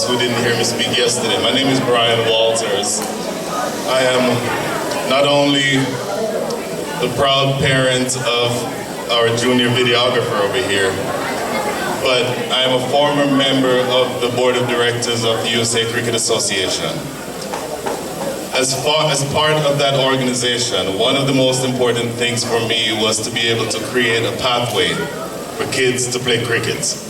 those who didn't hear me speak yesterday. My name is Brian Walters. I am not only the proud parent of our junior videographer over here, but I am a former member of the board of directors of the USA Cricket Association. As part of that organization, one of the most important things for me was to be able to create a pathway for kids to play cricket.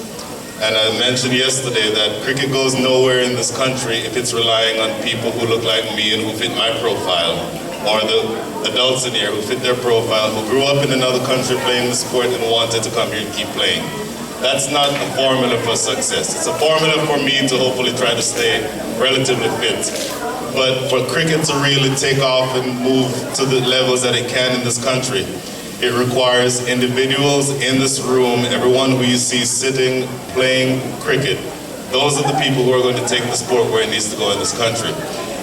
And I mentioned yesterday that cricket goes nowhere in this country if it's relying on people who look like me and who fit my profile, or the adults in here who fit their profile, who grew up in another country playing the sport and wanted to come here and keep playing. That's not a formula for success. It's a formula for me to hopefully try to stay relatively fit. But for cricket to really take off and move to the levels that it can in this country, it requires individuals in this room, everyone who you see sitting, playing cricket. Those are the people who are going to take the sport where it needs to go in this country.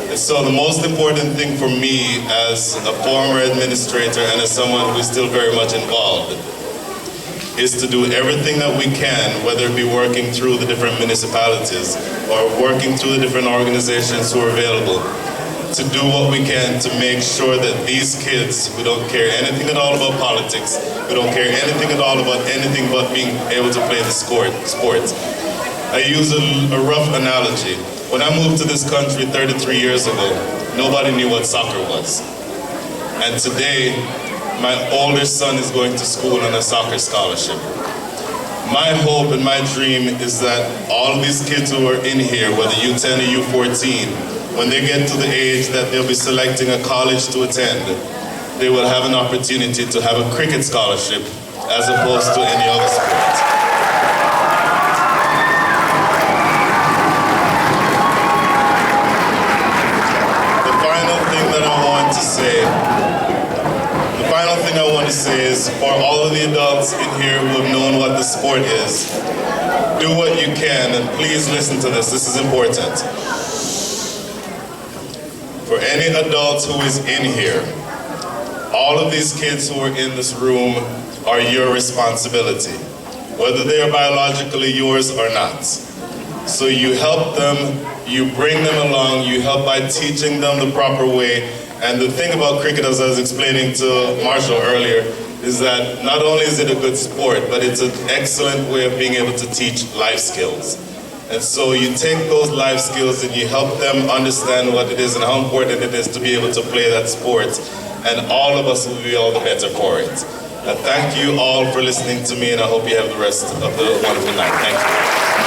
And so the most important thing for me as a former administrator and as someone who is still very much involved is to do everything that we can, whether it be working through the different municipalities or working through the different organizations who are available, to do what we can to make sure that these kids who don't care anything at all about politics, who don't care anything at all about anything but being able to play the sport. I use a rough analogy. When I moved to this country 33 years ago, nobody knew what soccer was. And today, my older son is going to school on a soccer scholarship. My hope and my dream is that all of these kids who are in here, whether U10 or U14, when they get to the age that they'll be selecting a college to attend, they will have an opportunity to have a cricket scholarship as opposed to any other sport. The final thing I want to say is for all of the adults in here who have known what the sport is, do what you can, and please listen to this. This is important. For any adult who is in here, all of these kids who are in this room are your responsibility, whether they are biologically yours or not. So you help them, you bring them along, you help by teaching them the proper way. And the thing about cricket, as I was explaining to Marshall earlier, is that not only is it a good sport, but it's an excellent way of being able to teach life skills. And so you take those life skills and you help them understand what it is and how important it is to be able to play that sport. And all of us will be all the better for it. Thank you all for listening to me, and I hope you have the rest of the wonderful night. Thank you.